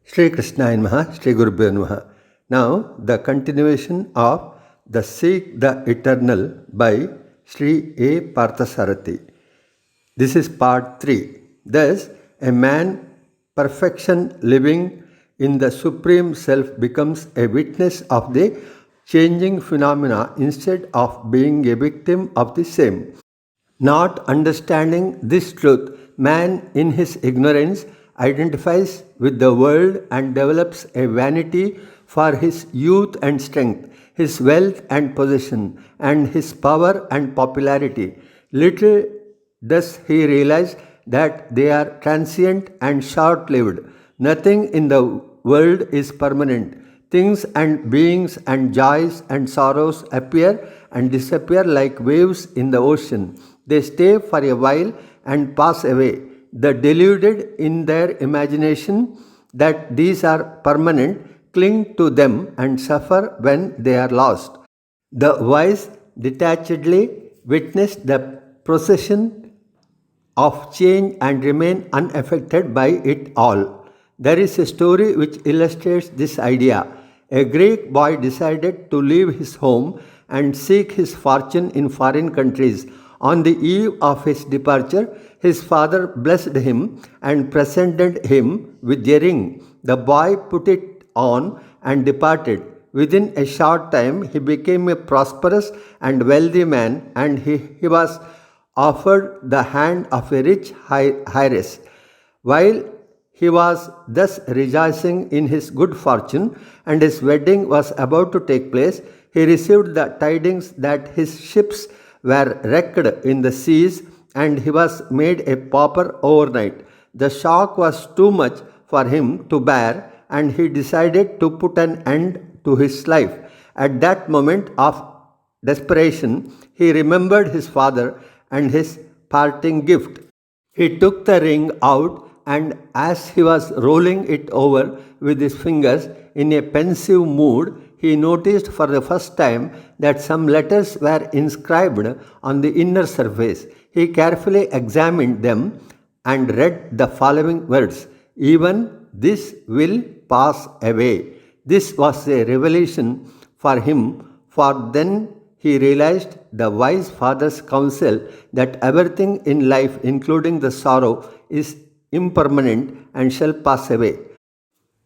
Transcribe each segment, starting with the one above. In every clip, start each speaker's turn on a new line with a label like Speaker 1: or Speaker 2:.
Speaker 1: Shri Krishna Namaha, Shri Gurubhyo Namaha. Now, the continuation of The Seek the Eternal by Shri A. Parthasarathi. This is part 3. Thus, a man perfection living in the Supreme Self becomes a witness of the changing phenomena instead of being a victim of the same. Not understanding this truth, man in his ignorance identifies with the world and develops a vanity for his youth and strength, his wealth and possession, and his power and popularity. Little does he realize that they are transient and short lived. Nothing in the world is permanent. Things and beings and joys and sorrows appear and disappear like waves in the ocean. They stay for a while and pass away. The deluded in their imagination that these are permanent cling to them and suffer when they are lost. The wise detachedly witness the procession of change and remain unaffected by it all. There is a story which illustrates this idea. A Greek boy decided to leave his home and seek his fortune in foreign countries. On the eve of his departure, his father blessed him and presented him with a ring. The boy put it on and departed. Within a short time, he became a prosperous and wealthy man, and he was offered the hand of a rich heiress. While he was thus rejoicing in his good fortune and his wedding was about to take place, he received the tidings that his ships were wrecked in the seas and he was made a pauper overnight. The shock was too much for him to bear and he decided to put an end to his life. At that moment of desperation, he remembered his father and his parting gift. He took the ring out, and as he was rolling it over with his fingers in a pensive mood, he noticed for the first time that some letters were inscribed on the inner surface. He carefully examined them and read the following words: "Even this will pass away." This was a revelation for him, for then he realized the wise father's counsel that everything in life, including the sorrow, is impermanent and shall pass away.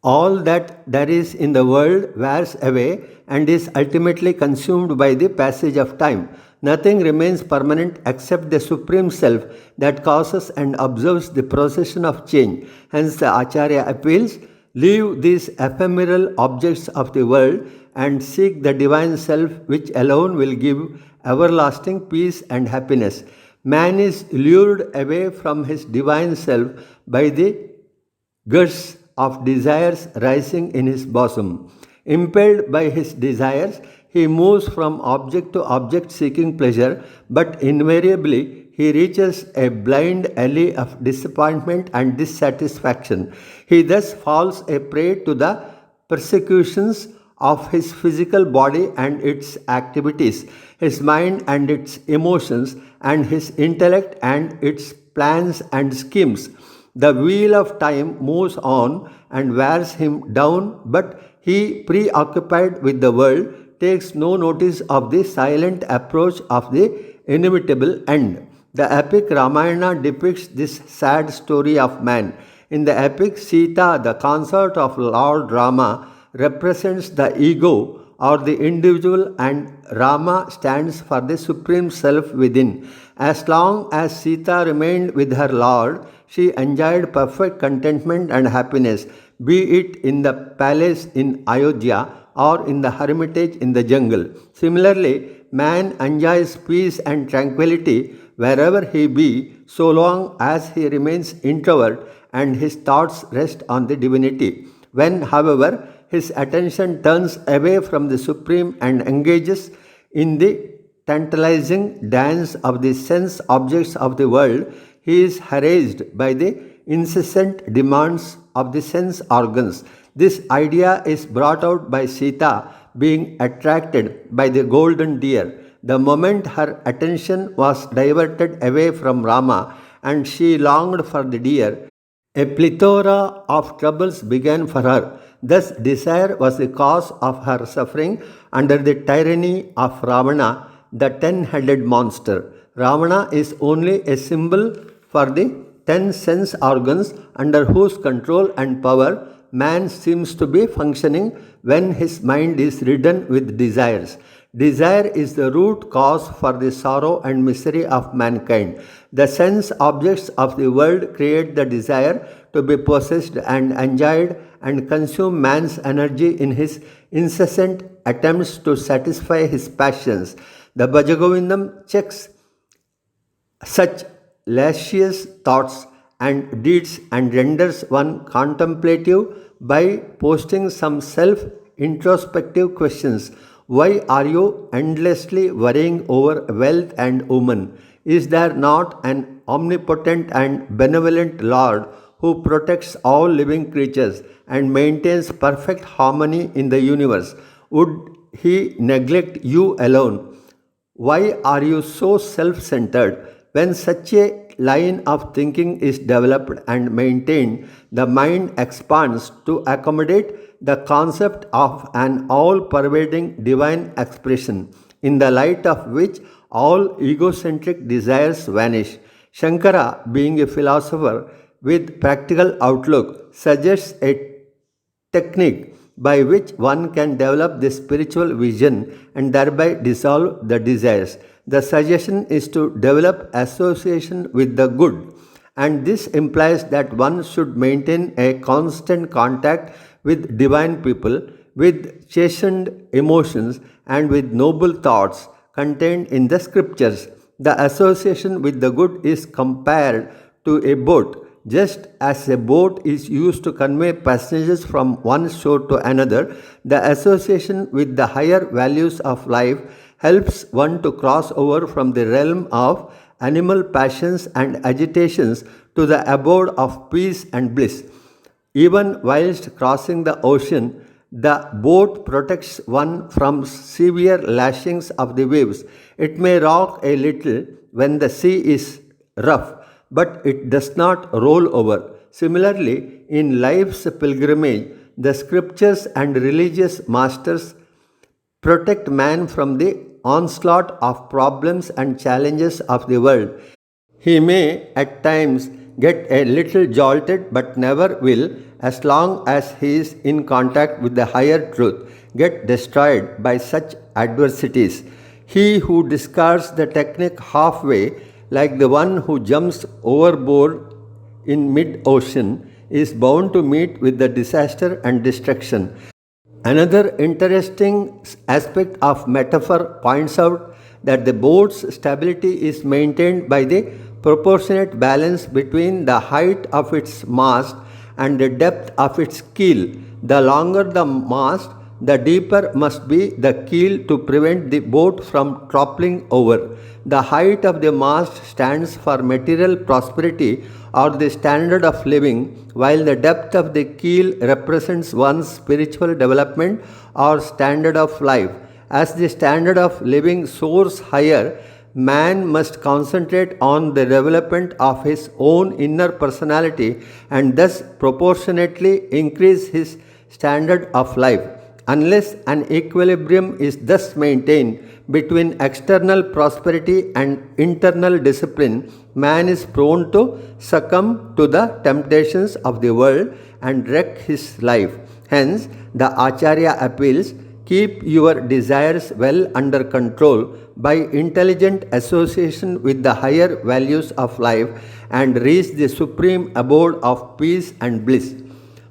Speaker 1: All that there is in the world wears away and is ultimately consumed by the passage of time. Nothing remains permanent except the Supreme Self that causes and observes the procession of change. Hence, the Acharya appeals: leave these ephemeral objects of the world and seek the Divine Self, which alone will give everlasting peace and happiness. Man is lured away from his Divine Self by the gusts of desires rising in his bosom. Impelled by his desires, he moves from object to object seeking pleasure, but invariably he reaches a blind alley of disappointment and dissatisfaction. He thus falls a prey to the persecutions of his physical body and its activities, his mind and its emotions, and his intellect and its plans and schemes. The wheel of time moves on and wears him down, but he, preoccupied with the world, takes no notice of the silent approach of the inevitable end. The epic Ramayana depicts this sad story of man. In the epic, Sita, the consort of Lord Rama, represents the ego or the individual, and Rama stands for the Supreme Self within. As long as Sita remained with her Lord, she enjoyed perfect contentment and happiness, be it in the palace in Ayodhya or in the hermitage in the jungle. Similarly, man enjoys peace and tranquility wherever he be, so long as he remains introvert and his thoughts rest on the divinity. When, however, his attention turns away from the Supreme and engages in the tantalizing dance of the sense objects of the world, he is harassed by the incessant demands of the sense organs. This idea is brought out by Sita being attracted by the golden deer. The moment her attention was diverted away from Rama and she longed for the deer, A plethora of troubles began for her. Thus, desire was the cause of her suffering under the tyranny of Ravana, the 10 headed monster. Ravana is only a symbol for the 10 sense organs under whose control and power man seems to be functioning when his mind is ridden with desires. Desire is the root cause for the sorrow and misery of mankind. The sense objects of the world create the desire to be possessed and enjoyed and consume man's energy in his incessant attempts to satisfy his passions. The Bhajagovindam checks such lascivious thoughts and deeds and renders one contemplative by posting some self introspective questions. Why are you endlessly worrying over wealth and women? Is there not an omnipotent and benevolent Lord who protects all living creatures and maintains perfect harmony in the universe? Would he neglect you alone? Why are you so self centered? When such a line of thinking is developed and maintained, the mind expands to accommodate the concept of an all pervading divine expression, in the light of which all egocentric desires vanish. Shankara, being a philosopher with practical outlook, suggests a technique by which one can develop this spiritual vision and thereby dissolve the desires. The suggestion is to develop association with the good, and this implies that one should maintain a constant contact with divine people, with chastened emotions, and with noble thoughts contained in the scriptures. The association with the good is compared to a boat. Just as a boat is used to convey passengers from one shore to another, the association with the higher values of life helps one to cross over from the realm of animal passions and agitations to the abode of peace and bliss. Even whilst crossing the ocean, the boat protects one from severe lashings of the waves. It may rock a little when the sea is rough, but it does not roll over. Similarly, in life's pilgrimage, the scriptures and religious masters protect man from the onslaught of problems and challenges of the world. He may at times get a little jolted, but never will, as long as he is in contact with the higher truth, get destroyed by such adversities. He who discards the technique halfway, like the one who jumps overboard in mid ocean, is bound to meet with the disaster and destruction. Another interesting aspect of metaphor points out that the boat's stability is maintained by the proportionate balance between the height of its mast and the depth of its keel. The longer the mast, the deeper must be the keel to prevent the boat from toppling over. The height of the mast stands for material prosperity or the standard of living, while the depth of the keel represents one's spiritual development or standard of life. As the standard of living soars higher, man must concentrate on the development of his own inner personality and thus proportionately increase his standard of life. Unless an equilibrium is thus maintained between external prosperity and internal discipline, man is prone to succumb to the temptations of the world and wreck his life. Hence, the Acharya appeals, keep your desires well under control by intelligent association with the higher values of life and reach the supreme abode of peace and bliss.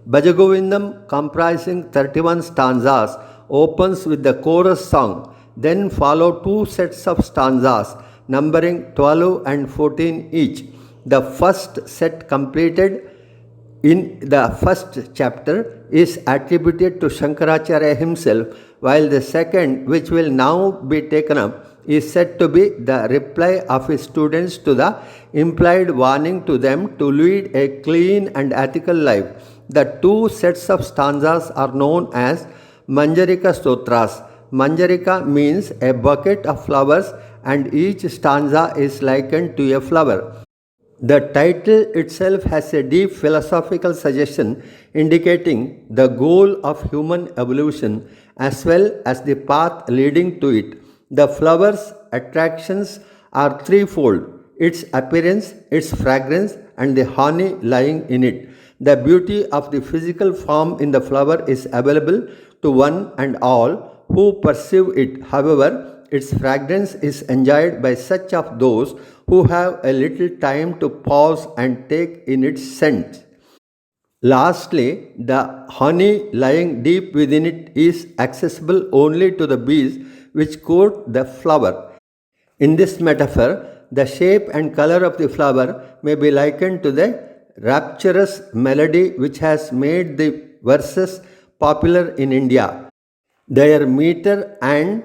Speaker 1: Bhajagovindam, comprising 31 stanzas, opens with the chorus song. Then follow two sets of stanzas, numbering 12 and 14 each. The first set, completed in the first chapter, is attributed to Shankaracharya himself, while the second, which will now be taken up, is said to be the reply of his students to the implied warning to them to lead a clean and ethical life. The two sets of stanzas are known as Manjarika Stotras. Manjarika means a bucket of flowers, and each stanza is likened to a flower. The title itself has a deep philosophical suggestion indicating the goal of human evolution as well as the path leading to it. The flower's attractions are threefold: its appearance, its fragrance, and the honey lying in it. The beauty of the physical form in the flower is available to one and all who perceive it. However, its fragrance is enjoyed by such of those who have a little time to pause and take in its scent. Lastly, the honey lying deep within it is accessible only to the bees which court the flower. In this metaphor, the shape and color of the flower may be likened to the rapturous melody which has made the verses popular in India. Their meter and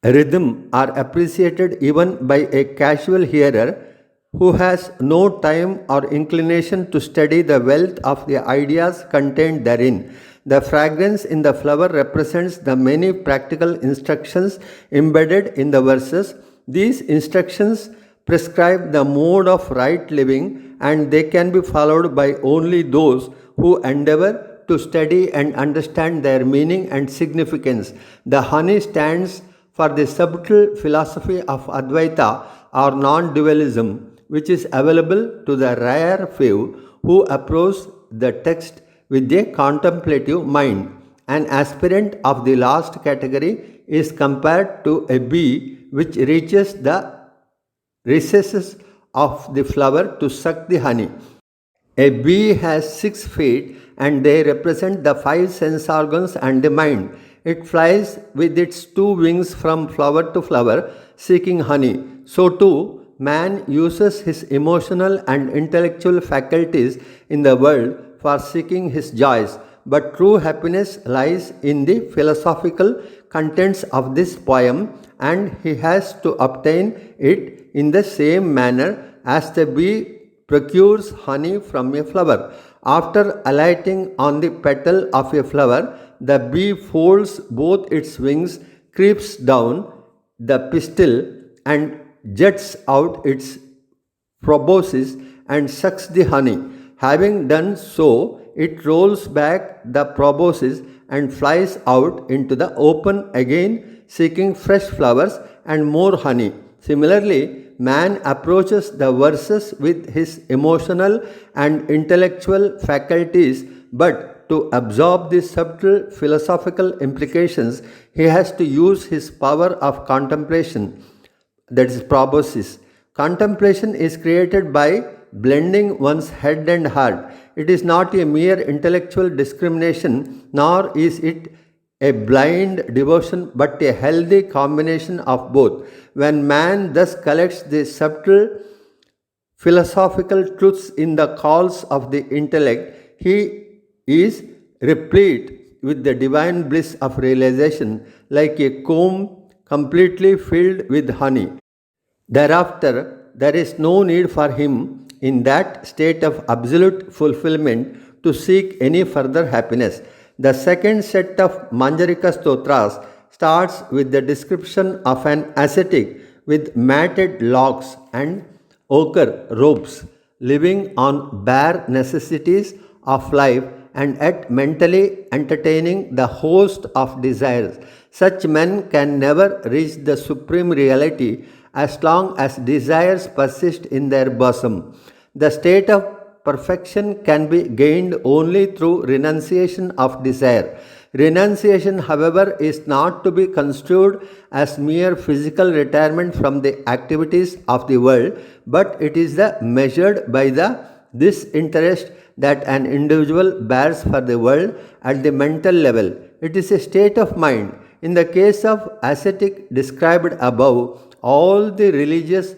Speaker 1: rhythm are appreciated even by a casual hearer who has no time or inclination to study the wealth of the ideas contained therein. The fragrance in the flower represents the many practical instructions embedded in the verses. These instructions prescribe the mode of right living, and they can be followed by only those who endeavor to study and understand their meaning and significance. The honey stands for the subtle philosophy of Advaita or non dualism, which is available to the rare few who approach the text with a contemplative mind. An aspirant of the last category is compared to a bee which reaches the recesses of the flower to suck the honey. A bee has 6 feet and they represent the five sense organs and the mind. It flies with its two wings from flower to flower seeking honey. So too, man uses his emotional and intellectual faculties in the world for seeking his joys. But true happiness lies in the philosophical contents of this poem, and he has to obtain it in the same manner as the bee procures honey from a flower. After alighting on the petal of a flower, the bee folds both its wings, creeps down the pistil, and juts out its proboscis and sucks the honey. Having done so, it rolls back the proboscis and flies out into the open again, seeking fresh flowers and more honey. Similarly, man approaches the verses with his emotional and intellectual faculties, but to absorb the subtle philosophical implications, he has to use his power of contemplation, that is, proboscis. Contemplation is created by blending one's head and heart. It is not a mere intellectual discrimination, nor is it a blind devotion, but a healthy combination of both. When man thus collects the subtle philosophical truths in the calls of the intellect, he is replete with the divine bliss of realization, like a comb completely filled with honey. Thereafter, there is no need for him in that state of absolute fulfillment to seek any further happiness. The second set of Manjarika Stotras starts with the description of an ascetic with matted locks and ochre robes, living on bare necessities of life and yet mentally entertaining the host of desires. Such men can never reach the supreme reality as long as desires persist in their bosom. The state of perfection can be gained only through renunciation of desire. Renunciation, however, is not to be construed as mere physical retirement from the activities of the world, but it is the measured by the disinterest that an individual bears for the world at the mental level. It is a state of mind. In the case of ascetic described above, all the religious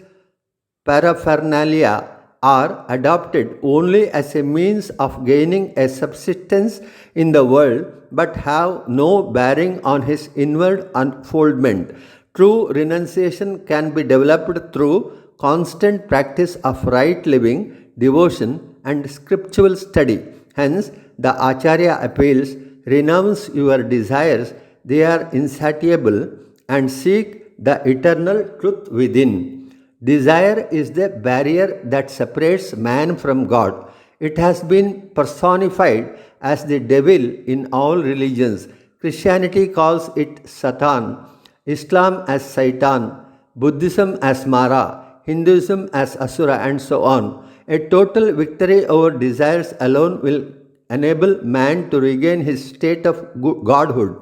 Speaker 1: paraphernalia are adopted only as a means of gaining a subsistence in the world, but have no bearing on his inward unfoldment. True renunciation can be developed through constant practice of right living, devotion, and scriptural study. Hence, the Acharya appeals: renounce your desires, they are insatiable, and seek the eternal truth within. Desire is the barrier that separates man from God. It has been personified as the devil in all religions. Christianity calls it Satan, Islam as Satan, Buddhism as Mara, Hinduism as Asura, and so on. A total victory over desires alone will enable man to regain his state of godhood.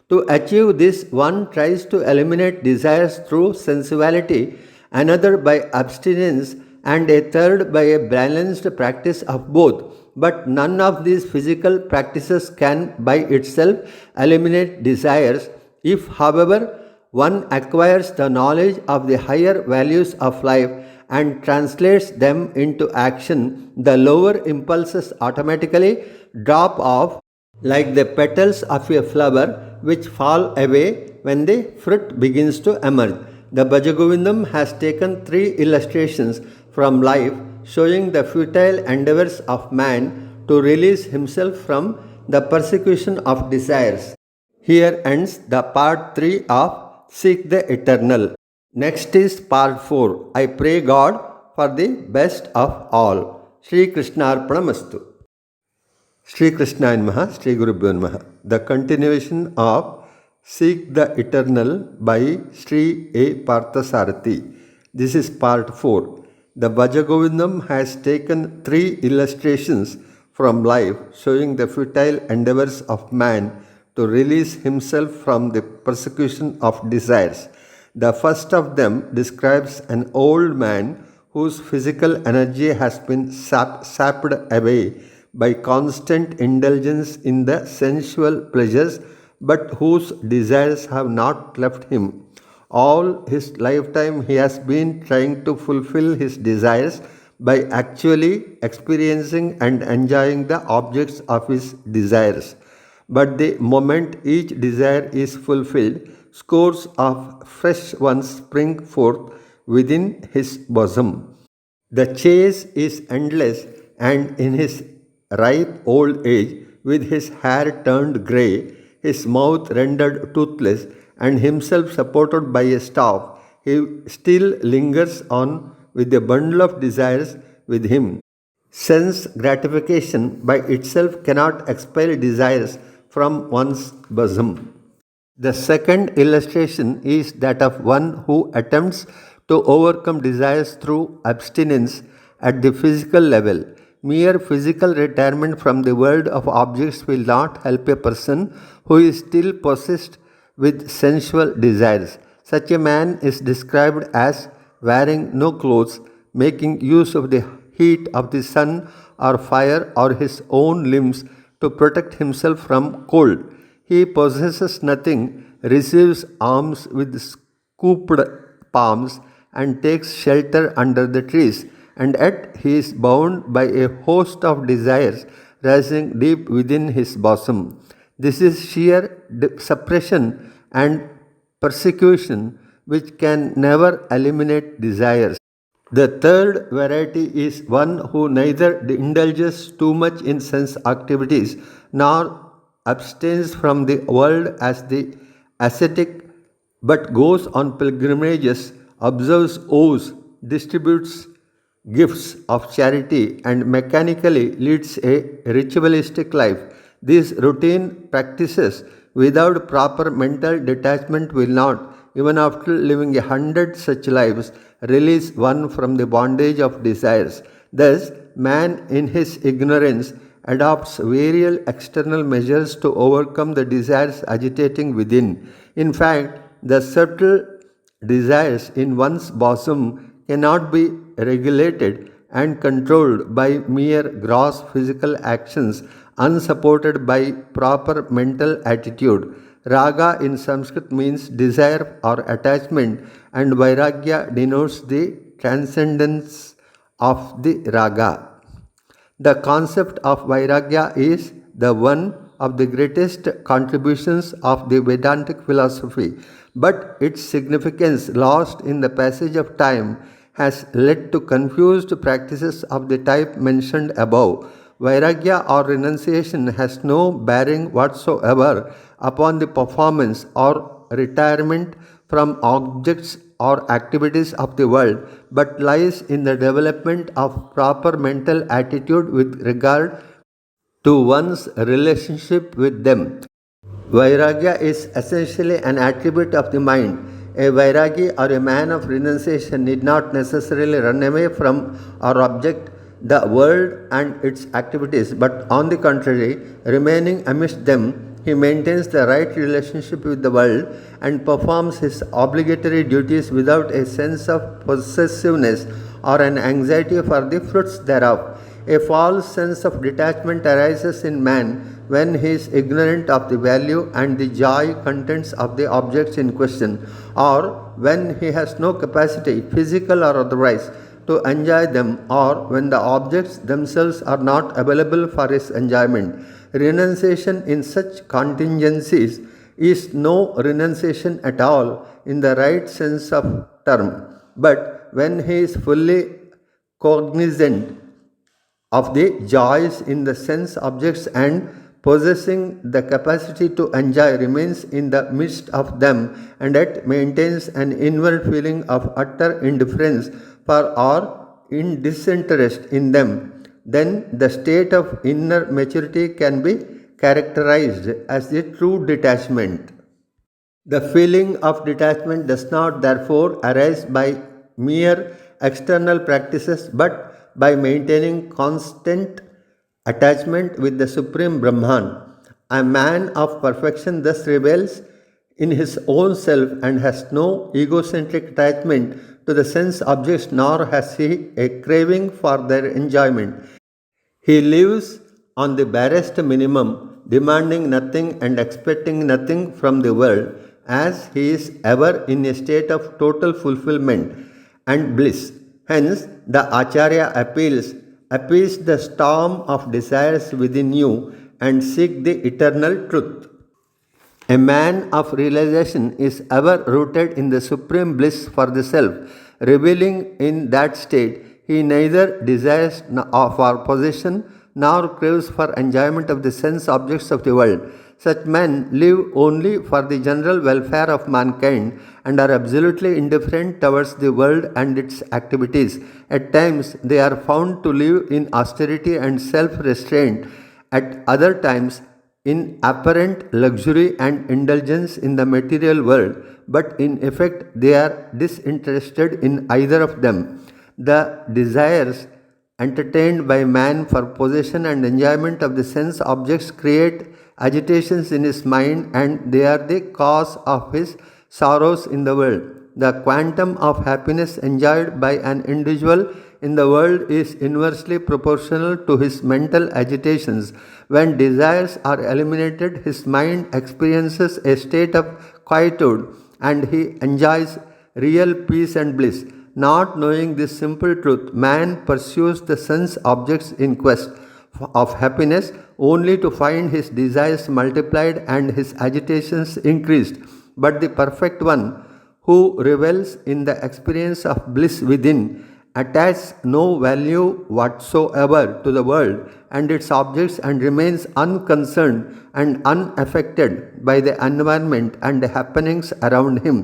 Speaker 1: To achieve this, one tries to eliminate desires through sensuality, another by abstinence, and a third by a balanced practice of both. But none of these physical practices can by itself eliminate desires. If, however, one acquires the knowledge of the higher values of life and translates them into action, the lower impulses automatically drop off like the petals of a flower which fall away when the fruit begins to emerge. The Bhajagovindam has taken three illustrations from life showing the futile endeavors of man to release himself from the persecution of desires. Here ends the part 3 of Seek the Eternal. Next is part 4. I pray God for the best of all. Sri Krishna Arpanamastu. Sri Krishna Namaha, Sri Gurubhyo Namaha. The continuation of Seek the Eternal by Sri A. Parthasarathi. This is part 4. The Bhajagovindam has taken three illustrations from life showing the futile endeavors of man to release himself from the persecution of desires. The first of them describes an old man whose physical energy has been sapped away by constant indulgence in the sensual pleasures, but whose desires have not left him. All his lifetime he has been trying to fulfill his desires by actually experiencing and enjoying the objects of his desires. But the moment each desire is fulfilled, scores of fresh ones spring forth within his bosom. The chase is endless, and in his ripe old age, with his hair turned grey, his mouth rendered toothless, and himself supported by a staff, he still lingers on with a bundle of desires with him. Sense gratification by itself cannot expel desires from one's bosom. The second illustration is that of one who attempts to overcome desires through abstinence at the physical level. Mere physical retirement from the world of objects will not help a person who is still possessed with sensual desires. Such a man is described as wearing no clothes, making use of the heat of the sun or fire or his own limbs to protect himself from cold. He possesses nothing, receives alms with scooped palms, and takes shelter under the trees, and yet he is bound by a host of desires rising deep within his bosom. This is sheer suppression and persecution which can never eliminate desires. The third variety is one who neither indulges too much in sense activities nor abstains from the world as the ascetic, but goes on pilgrimages, observes oaths, distributes gifts of charity, and mechanically leads a ritualistic life. These routine practices without proper mental detachment will not, even after living 100 such lives, release one from the bondage of desires. Thus, man in his ignorance adopts various external measures to overcome the desires agitating within. In fact, the subtle desires in one's bosom cannot be regulated and controlled by mere gross physical actions unsupported by proper mental attitude. Raga in Sanskrit means desire or attachment, and Vairagya denotes the transcendence of the raga. The concept of Vairagya is the one of the greatest contributions of the Vedantic philosophy, but its significance lost in the passage of time has led to confused practices of the type mentioned above. Vairagya or renunciation has no bearing whatsoever upon the performance or retirement from objects or activities of the world, but lies in the development of proper mental attitude with regard to one's relationship with them. Vairagya is essentially an attribute of the mind. A Vairagi or a man of renunciation need not necessarily run away from or object the world and its activities, but on the contrary, remaining amidst them, he maintains the right relationship with the world and performs his obligatory duties without a sense of possessiveness or an anxiety for the fruits thereof. A false sense of detachment arises in man when he is ignorant of the value and the joy contents of the objects in question, or when he has no capacity, physical or otherwise, to enjoy them, or when the objects themselves are not available for his enjoyment. Renunciation in such contingencies is no renunciation at all in the right sense of term, but when he is fully cognizant of the joys in the sense objects and possessing the capacity to enjoy remains in the midst of them and yet maintains an inward feeling of utter indifference for or in disinterest in them, then the state of inner maturity can be characterized as the true detachment. The feeling of detachment does not therefore arise by mere external practices but by maintaining constant attachment with the Supreme Brahman. A man of perfection thus revels in his own self and has no egocentric attachment to the sense objects nor has he a craving for their enjoyment. He lives on the barest minimum, demanding nothing and expecting nothing from the world, as he is ever in a state of total fulfillment and bliss. Hence, the Acharya appease the storm of desires within you and seek the eternal truth. A man of realization is ever rooted in the supreme bliss for the self. Revealing in that state, he neither desires for possession nor craves for enjoyment of the sense objects of the world. Such men live only for the general welfare of mankind and are absolutely indifferent towards the world and its activities. At times, they are found to live in austerity and self restraint. At other times, in apparent luxury and indulgence in the material world, but in effect they are disinterested in either of them. The desires entertained by man for possession and enjoyment of the sense objects create agitations in his mind and they are the cause of his sorrows in the world. The quantum of happiness enjoyed by an individual in the world is inversely proportional to his mental agitations. When desires are eliminated, his mind experiences a state of quietude and he enjoys real peace and bliss. Not knowing this simple truth, man pursues the sense objects in quest of happiness only to find his desires multiplied and his agitations increased. But the perfect one, who revels in the experience of bliss within, attaches no value whatsoever to the world and its objects and remains unconcerned and unaffected by the environment and the happenings around him.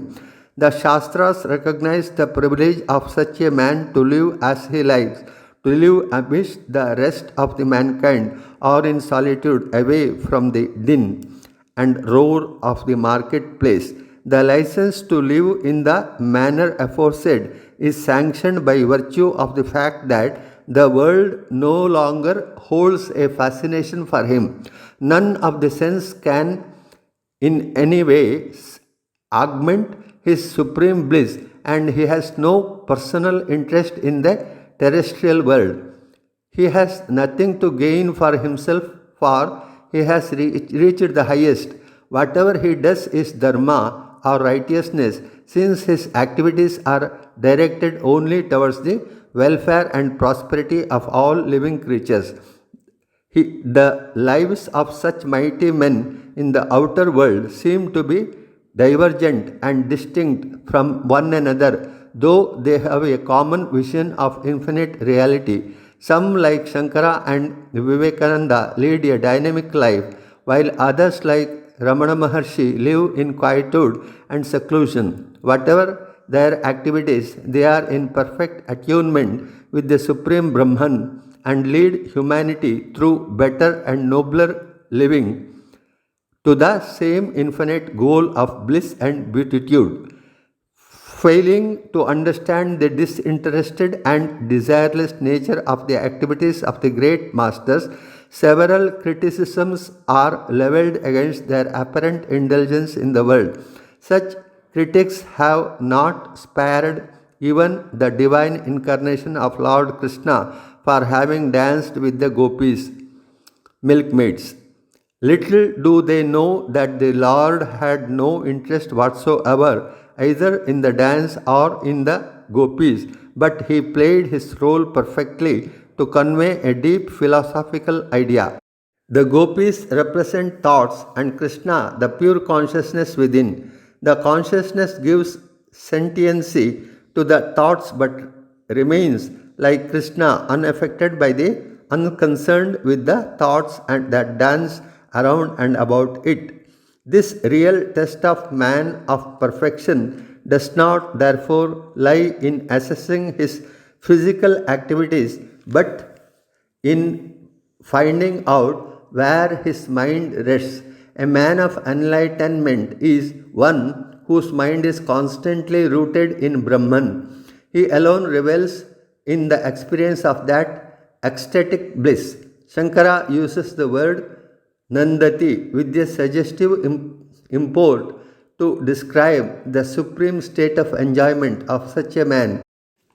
Speaker 1: The Shastras recognize the privilege of such a man to live as he likes, to live amidst the rest of the mankind or in solitude away from the din and roar of the marketplace. The license to live in the manner aforesaid is sanctioned by virtue of the fact that the world no longer holds a fascination for him. None of the sense can in any way augment his supreme bliss, and he has no personal interest in the terrestrial world. He has nothing to gain for himself, for he has reached the highest. Whatever he does is dharma or righteousness, since his activities are directed only towards the welfare and prosperity of all living creatures. The lives of such mighty men in the outer world seem to be divergent and distinct from one another, though they have a common vision of infinite reality. Some, like Shankara and Vivekananda, lead a dynamic life, while others, like Ramana Maharshi, live in quietude and seclusion. Whatever their activities, they are in perfect attunement with the Supreme Brahman and lead humanity through better and nobler living to the same infinite goal of bliss and beatitude. Failing to understand the disinterested and desireless nature of the activities of the great masters, several criticisms are leveled against their apparent indulgence in the world. Such critics have not spared even the divine incarnation of Lord Krishna for having danced with the gopis, milkmaids. Little do they know that the Lord had no interest whatsoever either in the dance or in the gopis, but he played his role perfectly to convey a deep philosophical idea. The gopis represent thoughts and Krishna the pure consciousness within. The consciousness gives sentiency to the thoughts but remains like Krishna unaffected by the unconcerned with the thoughts and that dance around and about it. This real test of man of perfection does not therefore lie in assessing his physical activities but in finding out where his mind rests. A man of enlightenment is one whose mind is constantly rooted in Brahman. He alone revels in the experience of that ecstatic bliss. Shankara uses the word Nandati with a suggestive import to describe the supreme state of enjoyment of such a man.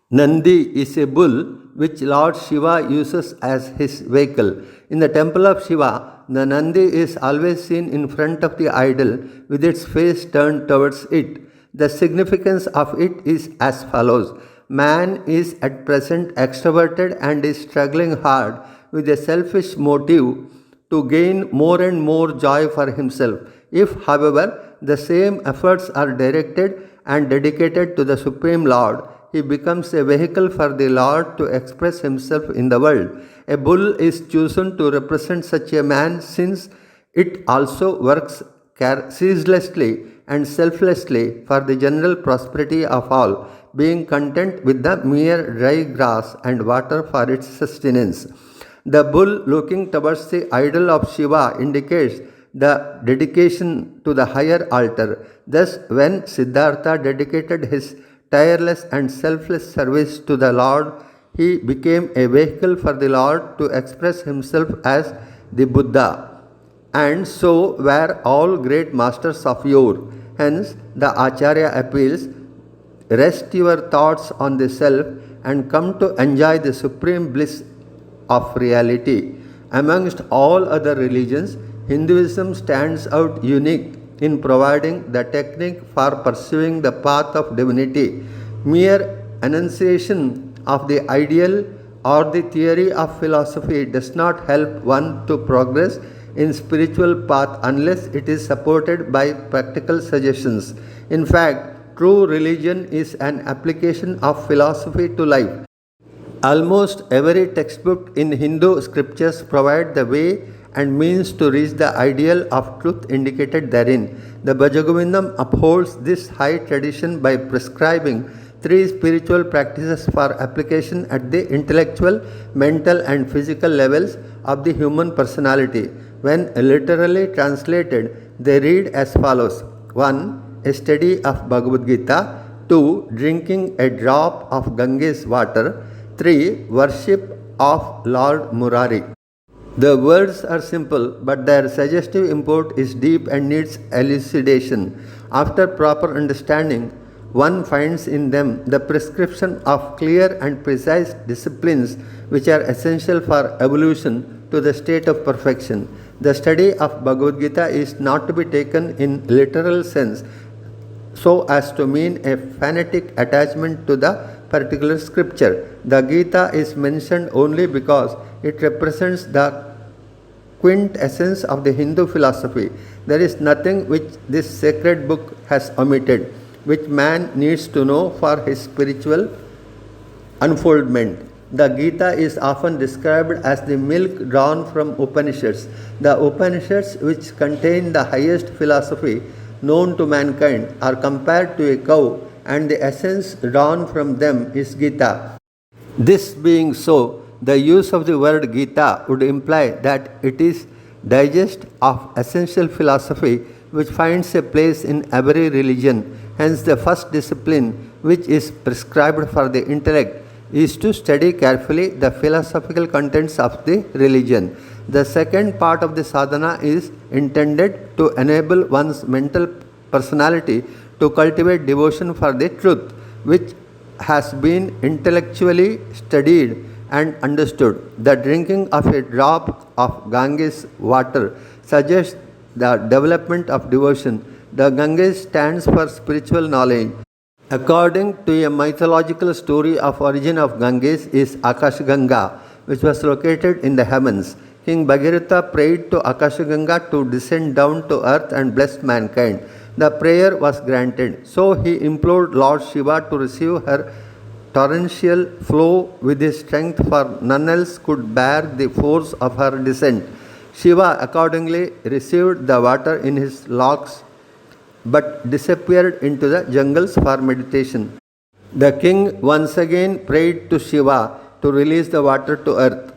Speaker 1: Nandi is a bull which Lord Shiva uses as his vehicle. In the temple of Shiva, the Nandi is always seen in front of the idol with its face turned towards it. The significance of it is as follows. Man is at present extroverted and is struggling hard with a selfish motive to gain more and more joy for himself. If, however, the same efforts are directed and dedicated to the Supreme Lord, he becomes a vehicle for the Lord to express himself in the world. A bull is chosen to represent such a man since it also works ceaselessly and selflessly for the general prosperity of all, being content with the mere dry grass and water for its sustenance. The bull looking towards the idol of Shiva indicates the dedication to the higher altar. Thus, when Siddhartha dedicated his tireless and selfless service to the Lord, he became a vehicle for the Lord to express himself as the Buddha. And so were all great masters of yore. Hence, the Acharya appeals, rest your thoughts on the self and come to enjoy the supreme bliss of reality. Amongst all other religions, Hinduism stands out unique in providing the technique for pursuing the path of divinity. Mere enunciation of the ideal or the theory of philosophy does not help one to progress in spiritual path unless it is supported by practical suggestions. In fact, true religion is an application of philosophy to life. Almost every textbook in Hindu scriptures provide the way and means to reach the ideal of truth indicated therein. The Bhajagovindam upholds this high tradition by prescribing three spiritual practices for application at the intellectual, mental and physical levels of the human personality. When literally translated, they read as follows. 1. A study of Bhagavad Gita. 2. Drinking a drop of Ganges water. 3. Worship of Lord Murari. The words are simple, but their suggestive import is deep and needs elucidation. After proper understanding, one finds in them the prescription of clear and precise disciplines which are essential for evolution to the state of perfection. The study of Bhagavad Gita is not to be taken in literal sense so as to mean a fanatic attachment to the particular scripture. The Gita is mentioned only because it represents the quintessence of the Hindu philosophy. There is nothing which this sacred book has omitted, which man needs to know for his spiritual unfoldment. The Gita is often described as the milk drawn from Upanishads. The Upanishads, which contain the highest philosophy known to mankind, are compared to a cow and the essence drawn from them is Gita. This being so, the use of the word Gita would imply that it is digest of essential philosophy which finds a place in every religion. Hence, the first discipline which is prescribed for the intellect is to study carefully the philosophical contents of the religion. The second part of the sadhana is intended to enable one's mental personality to cultivate devotion for the truth, which has been intellectually studied and understood. The drinking of a drop of Ganges water suggests the development of devotion. The Ganges stands for spiritual knowledge. According to a mythological story of origin of Ganges is Akashaganga, which was located in the heavens. King Bhagirath prayed to Akashaganga to descend down to earth and bless mankind. The prayer was granted. So he implored Lord Shiva to receive her torrential flow with his strength, for none else could bear the force of her descent. Shiva accordingly received the water in his locks but disappeared into the jungles for meditation. The king once again prayed to Shiva to release the water to earth.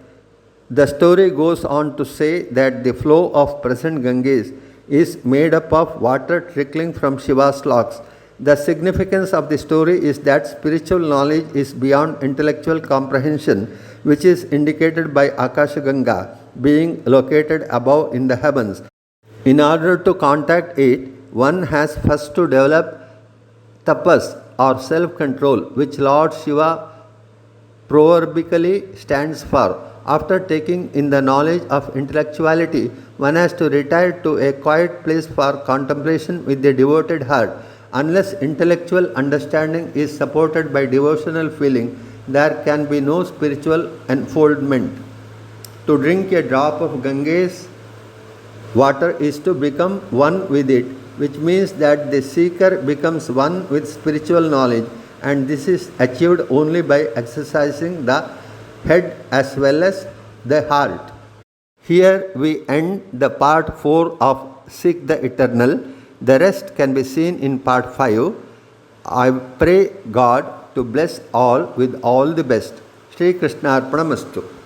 Speaker 1: The story goes on to say that the flow of present Ganges is made up of water trickling from Shiva's locks. The significance of the story is that spiritual knowledge is beyond intellectual comprehension, which is indicated by Akashaganga being located above in the heavens. In order to contact it, one has first to develop tapas or self-control, which Lord Shiva proverbically stands for. After taking in the knowledge of intellectuality, one has to retire to a quiet place for contemplation with a devoted heart. Unless intellectual understanding is supported by devotional feeling, there can be no spiritual unfoldment. To drink a drop of Ganges water is to become one with it, which means that the seeker becomes one with spiritual knowledge, and this is achieved only by exercising the head as well as the heart. Here we end the part 4 of Seek the Eternal. The rest can be seen in part 5. I pray God to bless all with all the best. Sri Krishna Arpanamastu.